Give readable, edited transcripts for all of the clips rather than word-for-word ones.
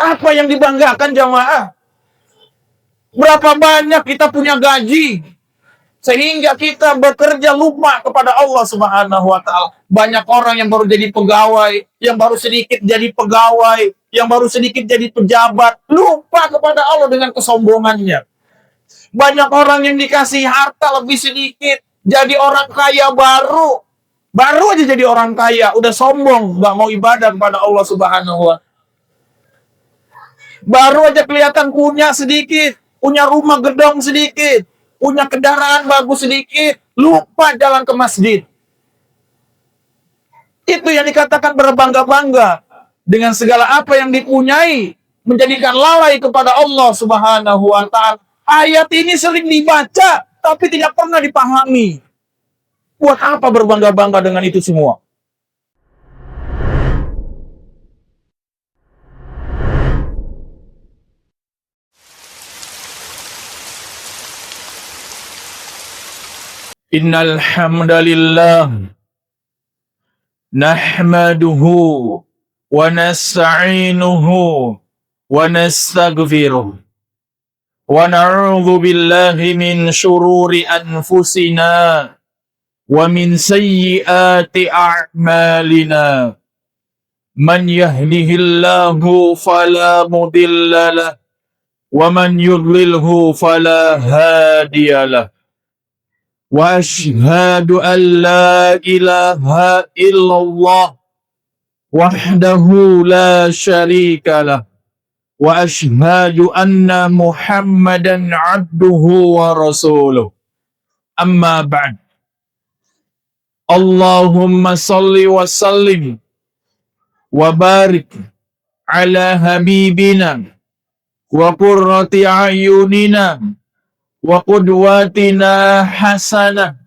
Apa yang dibanggakan jamaah? Berapa banyak kita punya gaji sehingga kita bekerja lupa kepada Allah Subhanahu wa taala. Banyak orang yang baru jadi pegawai, yang baru sedikit jadi pegawai, yang baru sedikit jadi pejabat, lupa kepada Allah dengan kesombongannya. Banyak orang yang dikasih harta lebih sedikit, jadi orang kaya baru aja jadi orang kaya, udah sombong, nggak mau ibadah kepada Allah Subhanahu wa taala. Baru aja kelihatan punya sedikit, punya rumah gedong sedikit, punya kendaraan bagus sedikit, lupa jalan ke masjid. Itu yang dikatakan berbangga-bangga dengan segala apa yang dipunyai, menjadikan lalai kepada Allah Subhanahu wa taala. Ayat ini sering dibaca tapi tidak pernah dipahami. Buat apa berbangga-bangga dengan itu semua? Innal hamdalillah nahmaduhu wa nasta'inuhu wa nastaghfiruh wa na'udzu billahi min syururi anfusina wa min sayyiati a'malina. Man yahdihillahu fala mudhillalah wa man yudlilhu fala hadiyalah. Wa asyhadu an la ilaha illallah wahdahu la syarikalah wa asyhadu anna Muhammadan abduhu wa rasuluh. Amma ba'd. Allahumma salli wa sallim wa barik ala habibina wa qurrati ayunina wa qudwatina hasanah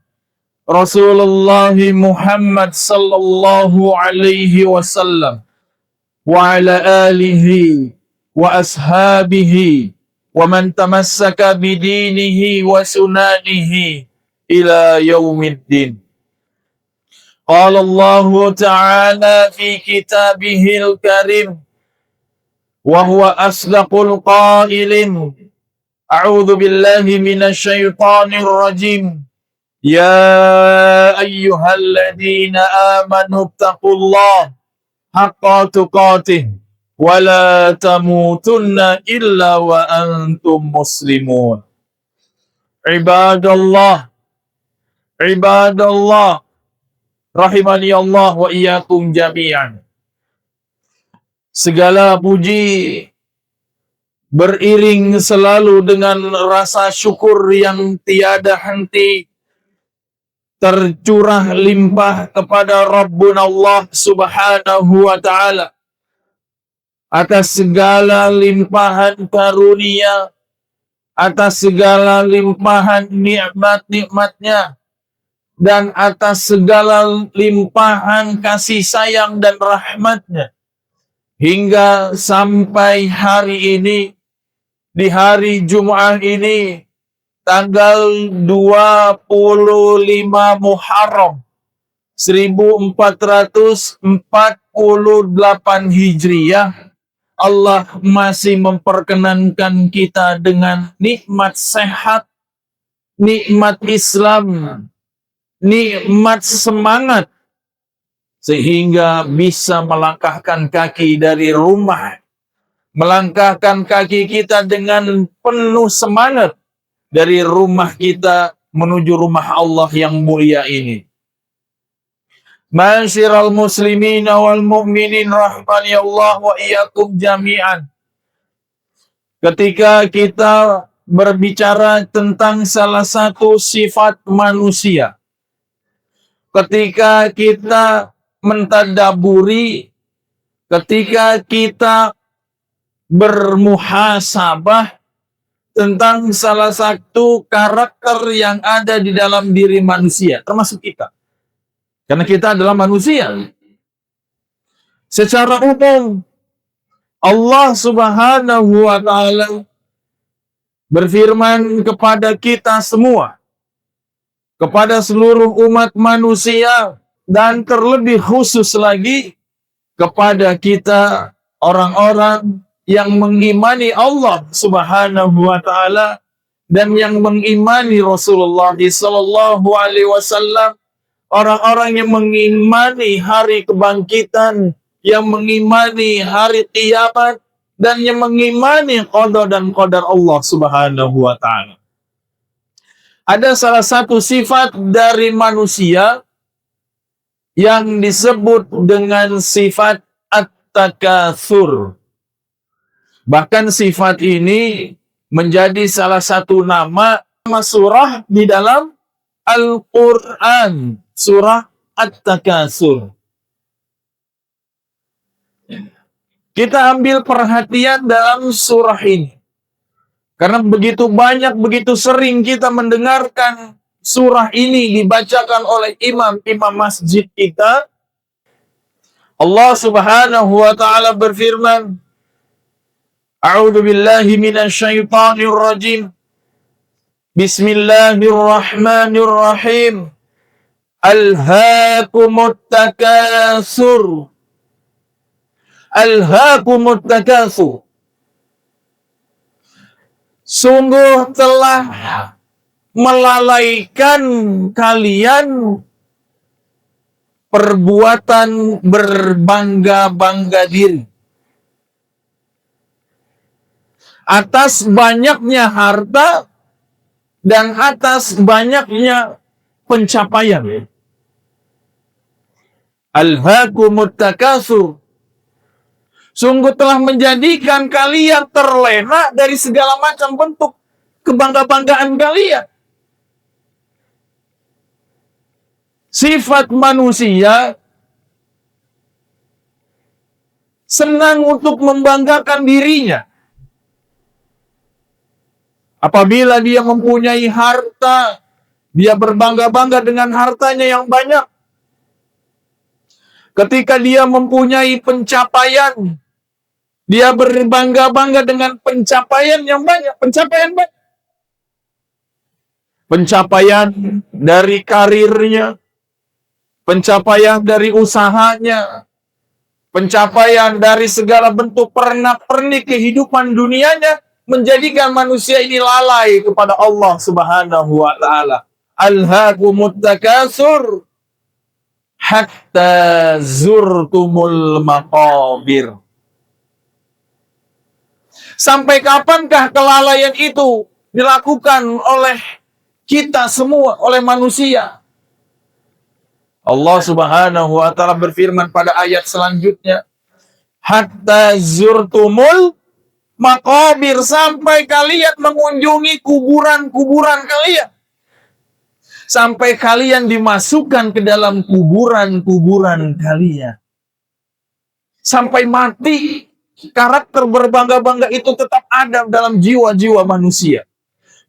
Rasulullah Muhammad sallallahu alaihi wasallam wa ala alihi wa ashabihi wa man tamassaka bidinihi wa sunanihi ila yaumiddin. Qala Allah ta'ala fi kitabihil karim wa huwa asdaqul qailin. A'udzu billahi minasy syaithanir rajim. Ya ayyuhalladzina amanu taqullaha haqqa tuqatih wa la tamutunna illa wa antum muslimun. Ibadallah rahimani Allah wa iyyakum jami'an. Segala puji beriring selalu dengan rasa syukur yang tiada henti tercurah limpah kepada Rabbuna Allah Subhanahu wa ta'ala atas segala limpahan karunia, atas segala limpahan nikmat-nikmatnya, dan atas segala limpahan kasih sayang dan rahmatnya, hingga sampai hari ini, di hari Jumat ini, tanggal 25 Muharram 1448 Hijriah, Allah masih memperkenankan kita dengan nikmat sehat, nikmat Islam, nikmat semangat, sehingga bisa melangkahkan kaki dari rumah, melangkahkan kaki kita dengan penuh semangat dari rumah kita menuju rumah Allah yang mulia ini. Ma'asyiral muslimin wal mu'minin rahmani Allah wa iyyakum jami'an. Ketika kita berbicara tentang salah satu sifat manusia, ketika kita mentadaburi, ketika kita bermuhasabah tentang salah satu karakter yang ada di dalam diri manusia, termasuk kita. Karena kita adalah manusia. Secara umum, Allah Subhanahu wa ta'ala berfirman kepada kita semua, kepada seluruh umat manusia, dan terlebih khusus lagi kepada kita orang-orang yang mengimani Allah Subhanahu wa taala dan yang mengimani Rasulullah sallallahu alaihi wasallam, orang-orang yang mengimani hari kebangkitan, yang mengimani hari kiamat, dan yang mengimani qada dan qadar Allah Subhanahu wa taala. Ada salah satu sifat dari manusia yang disebut dengan sifat at-takatsur. Bahkan sifat ini menjadi salah satu nama surah di dalam Al-Quran, surah At-Takatsur. Kita ambil perhatian dalam surah ini. Karena begitu banyak, begitu sering kita mendengarkan surah ini dibacakan oleh imam-imam masjid kita. Allah Subhanahu wa taala berfirman, A'udzu billahi minasyaitonir rajim. Bismillahirrahmanirrahim. Alhaakumut takatsur. Alhaakumut takatsur. Sungguh telah melalaikan kalian perbuatan berbangga-bangga diri atas banyaknya harta dan atas banyaknya pencapaian. Alhaakumut takatsur. Sungguh telah menjadikan kalian terlena dari segala macam bentuk kebangga-banggaan kalian. Sifat manusia senang untuk membanggakan dirinya. Apabila dia mempunyai harta, dia berbangga-bangga dengan hartanya yang banyak. Ketika dia mempunyai pencapaian, dia berbangga-bangga dengan pencapaian yang banyak. Pencapaian banyak. Pencapaian dari karirnya, pencapaian dari usahanya, pencapaian dari segala bentuk pernak-pernik kehidupan dunianya, menjadikan manusia ini lalai kepada Allah Subhanahu wa taala. Alhaakumut takatsur hatta zurtumul maqabir. Sampai kapankah kelalaian itu dilakukan oleh kita semua, oleh manusia? Allah Subhanahu wa taala berfirman pada ayat selanjutnya, hatta zurtumul maqabir, sampai kalian mengunjungi kuburan-kuburan kalian. Sampai kalian dimasukkan ke dalam kuburan-kuburan kalian. Sampai mati, karakter berbangga-bangga itu tetap ada dalam jiwa-jiwa manusia.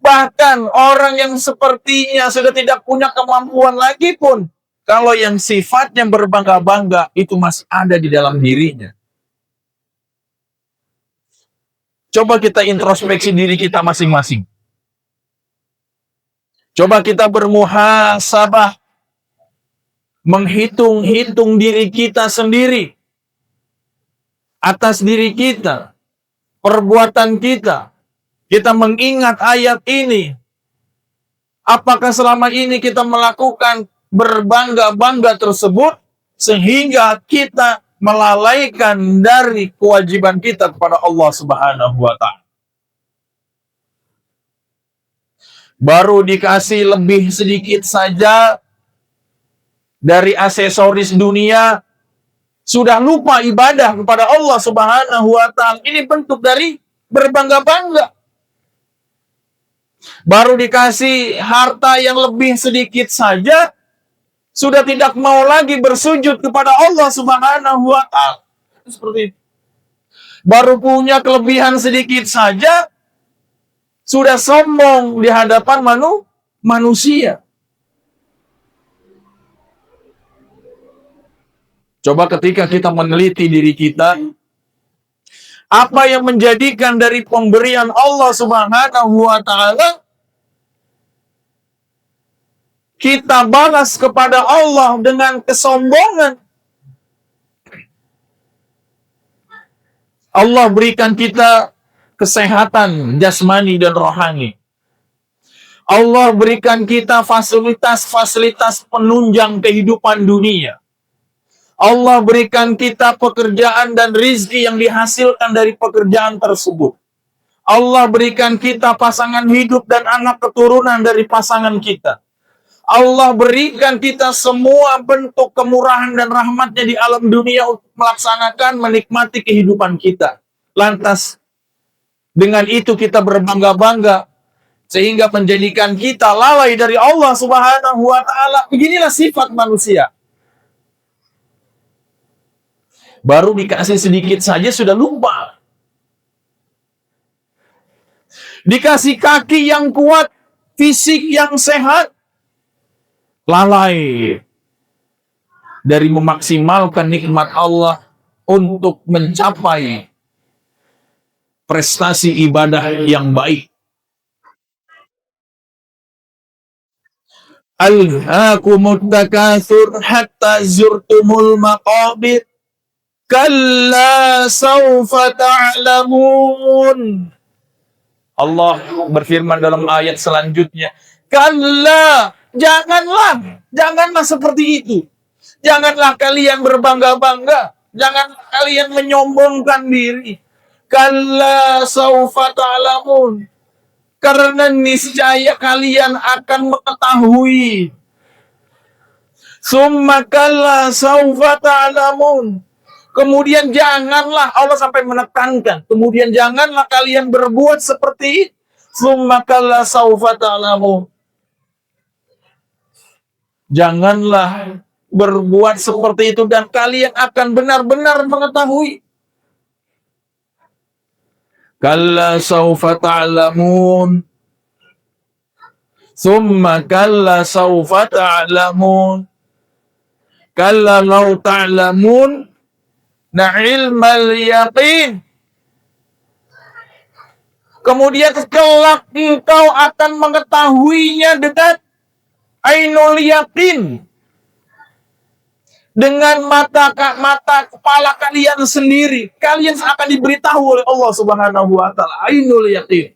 Bahkan orang yang sepertinya sudah tidak punya kemampuan lagi pun, kalau yang sifatnya berbangga-bangga itu masih ada di dalam dirinya. Coba kita introspeksi diri kita masing-masing. Coba kita bermuhasabah, menghitung-hitung diri kita sendiri, atas diri kita, perbuatan kita. Kita mengingat ayat ini. Apakah selama ini kita melakukan berbangga-bangga tersebut sehingga kita melalaikan dari kewajiban kita kepada Allah Subhanahu wa taala? Baru dikasih lebih sedikit saja dari aksesoris dunia, sudah lupa ibadah kepada Allah Subhanahu wa taala. Ini bentuk dari berbangga-bangga. Baru dikasih harta yang lebih sedikit saja, sudah tidak mau lagi bersujud kepada Allah Subhanahu wa taala. Seperti itu. Baru punya kelebihan sedikit saja, sudah sombong di hadapan manusia. Coba ketika kita meneliti diri kita, apa yang menjadikan dari pemberian Allah Subhanahu wa taala kita balas kepada Allah dengan kesombongan. Allah berikan kita kesehatan jasmani dan rohani. Allah berikan kita fasilitas-fasilitas penunjang kehidupan dunia. Allah berikan kita pekerjaan dan rizki yang dihasilkan dari pekerjaan tersebut. Allah berikan kita pasangan hidup dan anak keturunan dari pasangan kita. Allah berikan kita semua bentuk kemurahan dan rahmatnya di alam dunia untuk melaksanakan, menikmati kehidupan kita. Lantas, dengan itu kita berbangga-bangga, sehingga menjadikan kita lalai dari Allah Subhanahu wa Ta'ala. Beginilah sifat manusia. Baru dikasih sedikit saja sudah lupa. Dikasih kaki yang kuat, fisik yang sehat, lalai dari memaksimalkan nikmat Allah untuk mencapai prestasi ibadah yang baik. Alhaakumut takatsur hatta zurtumul maqabir. Kalla sawfa ta'lamun. Allah berfirman dalam ayat selanjutnya, kalla, janganlah seperti itu. Janganlah kalian berbangga-bangga, jangan kalian menyombongkan diri. Kalla sawfa ta'lamun. Karena niscaya kalian akan mengetahui. Summa kalla sawfa ta'lamun. Kemudian janganlah, Allah sampai menekankan, kemudian janganlah kalian berbuat seperti itu. Summa kalla sawfa ta'lamun. Janganlah berbuat seperti itu dan kalian akan benar-benar mengetahui. Kalla sawfa ta'lamun. Summa kalla sawfa ta'lamun. Kalla law ta'lamun ilmal yaqin. Kemudian kelak engkau akan mengetahuinya dengan ainul yaqin, dengan mata kepala kalian sendiri. Kalian akan diberitahu oleh Allah Subhanahu wa Ta'ala, ainul yaqin.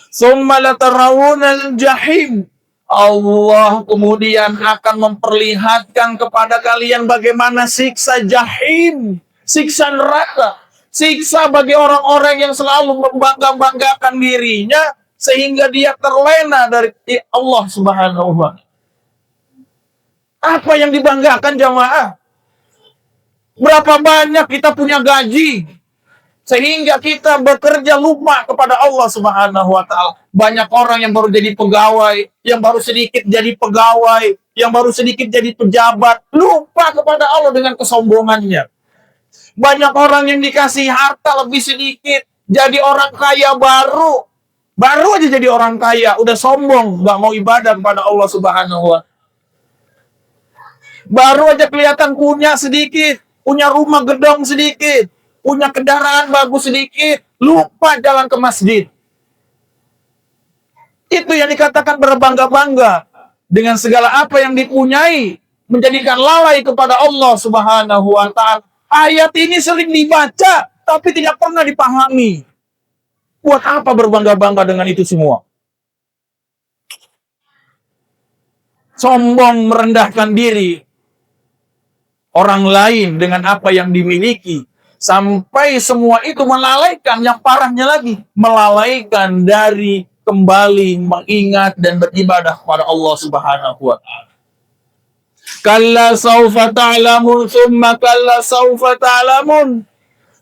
Summa latarawunal jahim. Allah kemudian akan memperlihatkan kepada kalian bagaimana siksa jahim, siksa neraka, siksa bagi orang-orang yang selalu membangga-banggakan dirinya sehingga dia terlena dari Allah Subhanahu wa Ta'ala. Apa yang dibanggakan jamaah? Berapa banyak kita punya gaji sehingga kita bekerja lupa kepada Allah Subhanahu wa Ta'ala. Banyak orang yang baru jadi pegawai, yang baru sedikit jadi pegawai, yang baru sedikit jadi pejabat, lupa kepada Allah dengan kesombongannya. Banyak orang yang dikasih harta lebih sedikit, jadi orang kaya baru aja jadi orang kaya, udah sombong, gak mau ibadah kepada Allah Subhanahu wa Ta'ala. Baru aja kelihatan punya sedikit, punya rumah gedong sedikit, punya kendaraan bagus sedikit, lupa jalan ke masjid. Itu yang dikatakan berbangga-bangga dengan segala apa yang dipunyai, menjadikan lalai kepada Allah Subhanahu wa Ta'ala. Ayat ini sering dibaca, tapi tidak pernah dipahami. Buat apa berbangga-bangga dengan itu semua? Sombong, merendahkan diri orang lain dengan apa yang dimiliki, sampai semua itu melalaikan, yang parahnya lagi, melalaikan dari kembali mengingat dan beribadah kepada Allah Subhanahu wa Ta'ala. Kalla sawfa ta'lamun, summa kalla sawfa ta'lamun.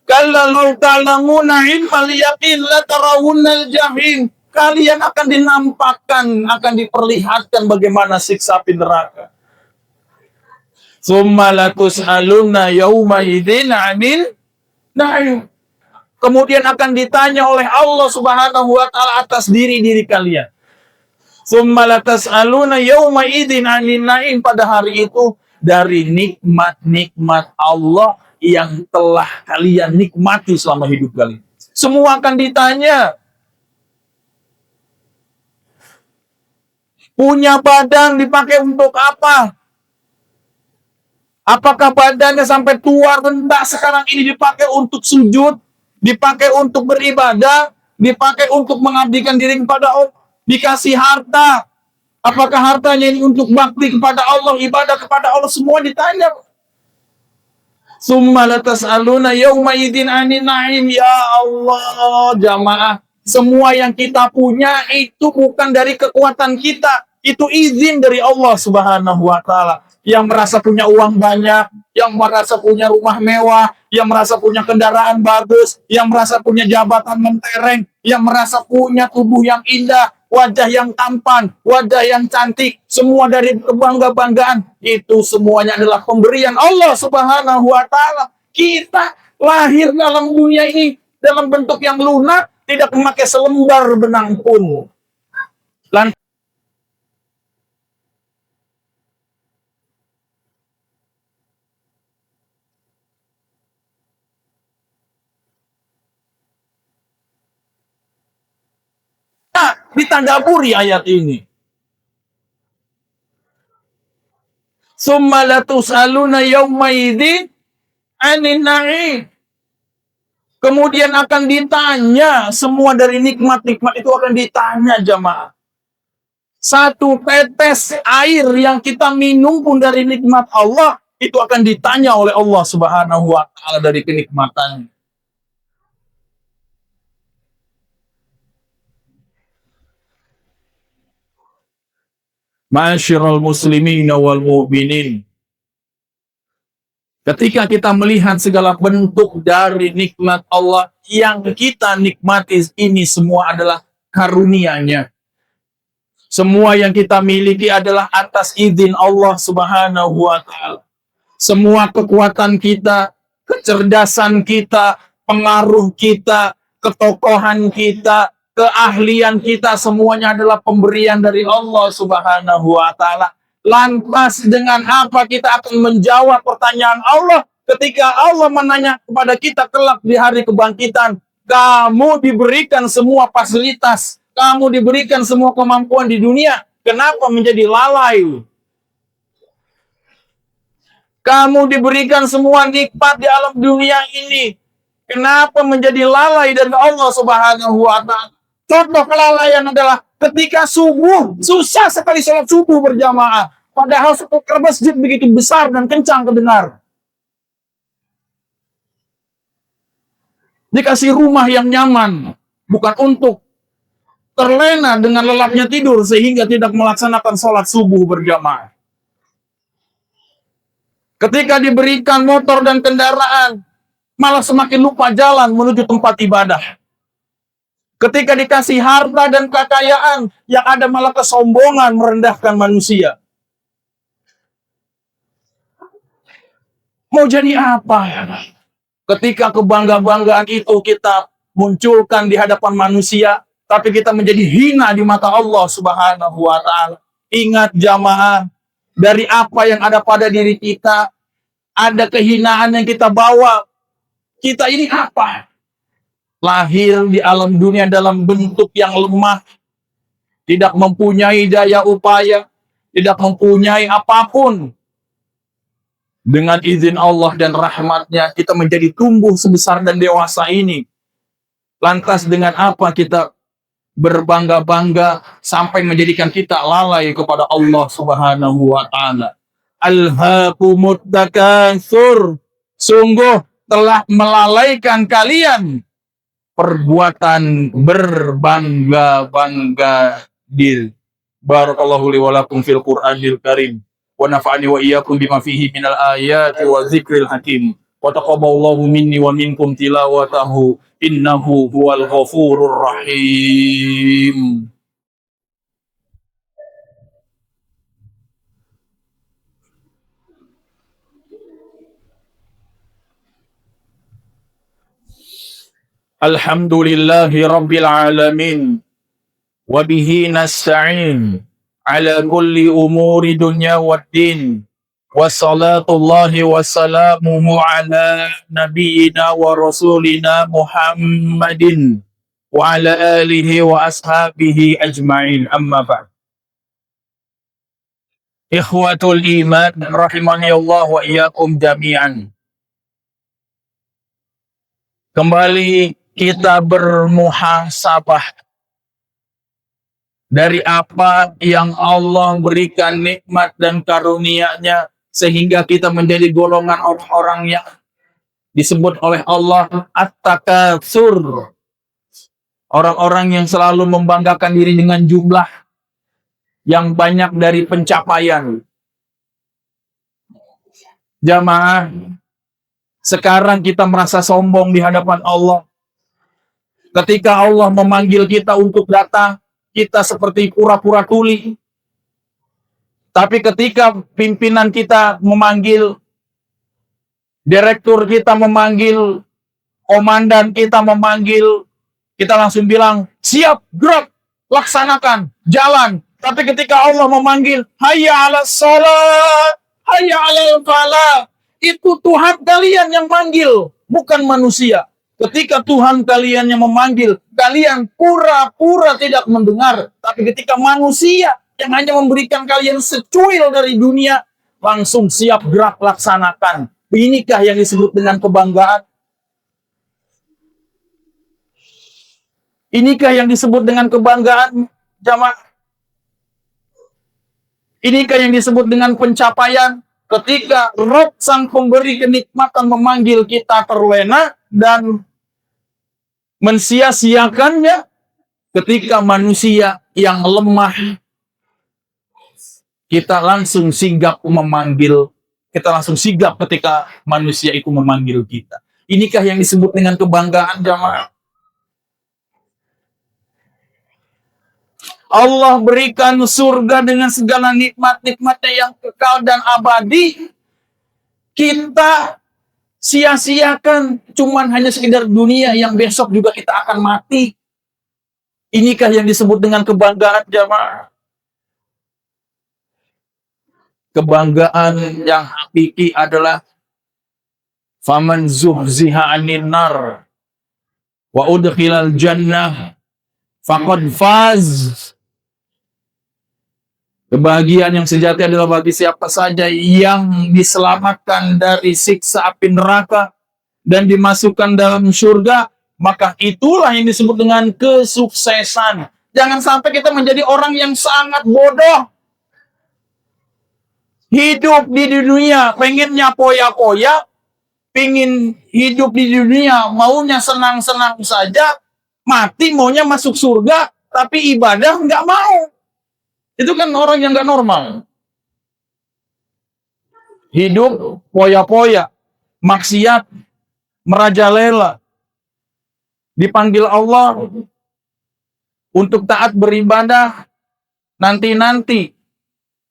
Kalla law ta'lamuna ilmal yaqin la tarawunnal jahim. Kalian akan dinampakkan, akan diperlihatkan bagaimana siksa api neraka. Summa latus'aluna yawma idzin 'anil na'im. Kemudian akan ditanya oleh Allah Subhanahu wa Ta'ala atas diri kalian. Summa latus'aluna yawma idzin 'anil na'im. Pada hari itu dari nikmat-nikmat Allah yang telah kalian nikmati selama hidup kalian. Semua akan ditanya. Punya badan dipakai untuk apa? Apakah badannya sampai tua rendah sekarang ini dipakai untuk sujud, dipakai untuk beribadah, dipakai untuk mengabdikan diri kepada Allah, dikasih harta. Apakah hartanya ini untuk bakti kepada Allah, ibadah kepada Allah, semua ditanya. Summa latas'aluna yauma idzin 'anil na'im. Ya Allah, jamaah, semua yang kita punya itu bukan dari kekuatan kita, itu izin dari Allah Subhanahu wa taala. Yang merasa punya uang banyak, yang merasa punya rumah mewah, yang merasa punya kendaraan bagus, yang merasa punya jabatan mentereng, yang merasa punya tubuh yang indah, wajah yang tampan, wajah yang cantik, semua dari kebangga-banggaan, itu semuanya adalah pemberian Allah Subhanahu wa taala. Kita lahir dalam dunia ini dalam bentuk yang lunak, tidak memakai selembar benang pun. Lantas ditadaburi ayat ini. Summa latus'aluna yauma idzin 'anil na'im. Kemudian akan ditanya, semua dari nikmat-nikmat itu akan ditanya, jamaah. Satu tetes air yang kita minum pun dari nikmat Allah, itu akan ditanya oleh Allah Subhanahu wa taala dari kenikmatannya. Ma'asyiral muslimin wal mu'minin. Ketika kita melihat segala bentuk dari nikmat Allah yang kita nikmati, ini semua adalah karunia-Nya. Semua yang kita miliki adalah atas izin Allah Subhanahu wa taala. Semua kekuatan kita, kecerdasan kita, pengaruh kita, ketokohan kita, keahlian kita, semuanya adalah pemberian dari Allah Subhanahu wa taala. Lantas dengan apa kita akan menjawab pertanyaan Allah ketika Allah menanya kepada kita kelak di hari kebangkitan? Kamu diberikan semua fasilitas, kamu diberikan semua kemampuan di dunia, kenapa menjadi lalai? Kamu diberikan semua nikmat di alam dunia ini, kenapa menjadi lalai dari Allah Subhanahu wa taala? Contoh kelalaian adalah ketika subuh, susah sekali sholat subuh berjamaah. Padahal speaker masjid begitu besar dan kencang kedengar. Dikasih rumah yang nyaman, bukan untuk terlena dengan lelapnya tidur sehingga tidak melaksanakan sholat subuh berjamaah. Ketika diberikan motor dan kendaraan, malah semakin lupa jalan menuju tempat ibadah. Ketika dikasih harta dan kekayaan, yang ada malah kesombongan merendahkan manusia. Mau jadi apa? Ketika kebangga-banggaan itu kita munculkan di hadapan manusia, tapi kita menjadi hina di mata Allah Subhanahu wa taala. Ingat jamaah, dari apa yang ada pada diri kita, ada kehinaan yang kita bawa. Kita ini apa? Lahir di alam dunia dalam bentuk yang lemah, tidak mempunyai daya upaya, tidak mempunyai apapun. Dengan izin Allah dan rahmatnya, kita menjadi tumbuh sebesar dan dewasa ini. Lantas dengan apa kita berbangga-bangga sampai menjadikan kita lalai kepada Allah Subhanahu wa taala? Alhaakumut takatsur. Sungguh telah melalaikan kalian perbuatan berbangga-bangga diri. Barakallahu li wa lakum fil Qur'anil Karim. Wa nafa'ani wa iyyakum bima fihi minal ayati wa dzikril hakim. Wa taqabbalallahu minni wa minkum tilawatahu innahu huwal ghafurur rahim. Alhamdulillahi rabbil alamin. Wa bihi nasta'in ala kulli umuri dunya waddin. Wassalatullahi wassalamuhu ala nabiyyina wa rasulina Muhammadin wa ala alihi wa ashabihi ajma'in, amma ba'd. Ikhwatul iman rahimani Allah wa iyyakum jami'an. Kembali kita bermuhasabah dari apa yang Allah berikan nikmat dan karunia-Nya sehingga kita menjadi golongan orang-orang yang disebut oleh Allah at-takatsur. Orang-orang yang selalu membanggakan diri dengan jumlah yang banyak dari pencapaian. Jamaah, sekarang kita merasa sombong di hadapan Allah. Ketika Allah memanggil kita untuk datang, kita seperti pura-pura tuli. Tapi ketika pimpinan kita memanggil, direktur kita memanggil, komandan kita memanggil, kita langsung bilang, siap, gerak, laksanakan, jalan. Tapi ketika Allah memanggil, hayya 'alas shalah, hayya 'alal falah, itu Tuhan kalian yang manggil, bukan manusia. Ketika Tuhan kalian yang memanggil, kalian pura-pura tidak mendengar. Tapi ketika manusia yang hanya memberikan kalian secuil dari dunia, langsung siap gerak laksanakan. Inikah yang disebut dengan kebanggaan? Inikah yang disebut dengan kebanggaan, jamaah? Inikah yang disebut dengan pencapaian? Ketika Rob sang pemberi kenikmatan memanggil kita terlena dan mensia-siakannya, ketika manusia yang lemah, kita langsung sigap memanggil, kita langsung sigap ketika manusia itu memanggil kita. Inikah yang disebut dengan kebanggaan, jamaah? Allah berikan surga dengan segala nikmat-nikmatnya yang kekal dan abadi. Kita sia-siakan cuman hanya sekedar dunia yang besok juga kita akan mati. Inikah yang disebut dengan kebanggaan, jamaah? Kebanggaan yang hakiki adalah faman zuhziha 'anil nar wa udkhilal jannah faqad faz. Kebahagiaan yang sejati adalah bagi siapa saja yang diselamatkan dari siksa api neraka dan dimasukkan dalam surga, maka itulah yang disebut dengan kesuksesan. Jangan sampai kita menjadi orang yang sangat bodoh. Hidup di dunia, pengennya poya-poya, pengen hidup di dunia, maunya senang-senang saja, mati maunya masuk surga, tapi ibadah nggak mau. Itu kan orang yang nggak normal. Hidup poya-poya, maksiat, merajalela. Dipanggil Allah untuk taat beribadah, nanti-nanti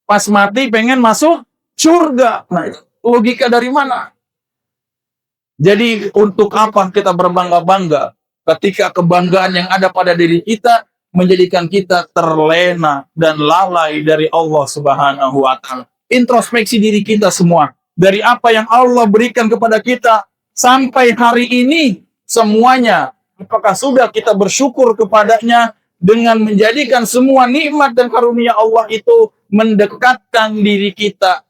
pas mati pengen masuk surga. Nah, logika dari mana? Jadi untuk apa kita berbangga-bangga ketika kebanggaan yang ada pada diri kita menjadikan kita terlena dan lalai dari Allah Subhanahu wa Ta'ala. Introspeksi diri kita semua. Dari apa yang Allah berikan kepada kita sampai hari ini, semuanya, apakah sudah kita bersyukur kepadanya dengan menjadikan semua nikmat dan karunia Allah itu mendekatkan diri kita,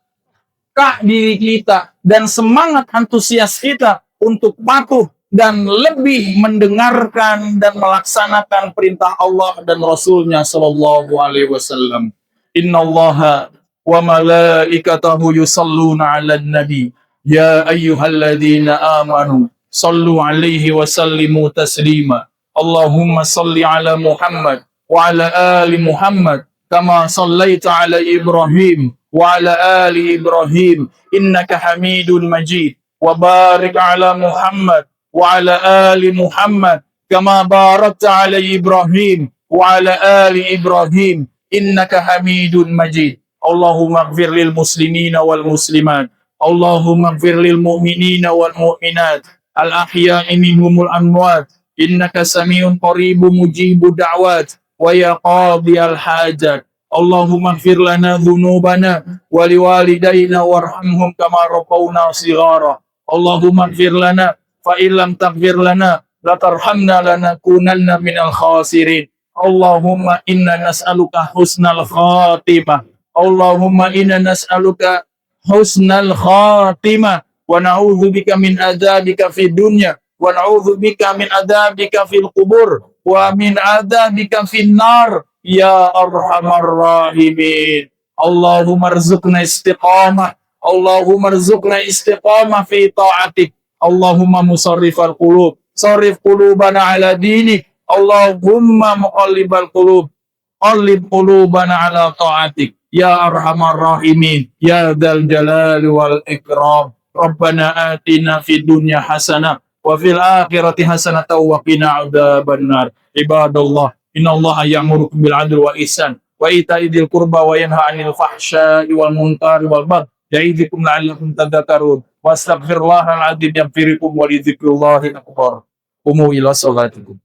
diri kita, dan semangat antusias kita untuk patuh dan lebih mendengarkan dan melaksanakan perintah Allah dan Rasulnya Sallallahu Alaihi Wasallam. Inna Allaha wa malaikatahu yusalluna ala nabi ya ayyuhalladzina amanu sallu alaihi wa sallimu taslima. Allahumma salli ala Muhammad wa ala ali Muhammad kama sallaita ala Ibrahim wa ala ali Ibrahim innaka Hamidun Majid. Wa barik ala Muhammad وعلى آل محمد كما باركت على إبراهيم وعلى آل إبراهيم إنك حميد مجيد. اللهم اغفر للمسلمين والمسلمات اللهم اغفر للمؤمنين والمؤمنات الأحياء منهم الأموات إنك سميع قريب مجيب الدعوات ويا قاضي الحاجات. اللهم اغفر لنا ذنوبنا ولوالدينا وارحمهم كما ربونا صغارا. اللهم اغفر لنا فإن لم تغفر لنا لترحمنا لنكونن من الخاسرين. اللهم إنا نسألك حسن الخاتمة. Allahumma inna nas'aluka husnal khatimah wa na'udzubika min adzabika fid dunya wa na'udzubika min adzabika fil qubur wa min adzabika fin nar ya arhamar rahimin. Allahumma rzuqna istiqamah, Allahumma rzuqna istiqamah fi ta'atik, Allahumma musarrifal qulub sarif qulubana ala dinik, Allahumma muqallibal qulub qallib qulubana ala ta'atik ya arhamar rahimin ya dzal jalali wal ikram. Rabbana atina fid dunya hasanah wa fil akhirati hasanah wa qina adzabannar. Ibadallah, innallaha ya'murukum bil 'adli wal ihsan wa ita'i dzil qurba wa yanha 'anil fahsya'i wal munkari wal baghi ya'idukum la'allakum tadhakkarun. Wastaghfirullahal 'azim yaghfirkum wa lidzikrillahi akbar. Qumu ila salatikum.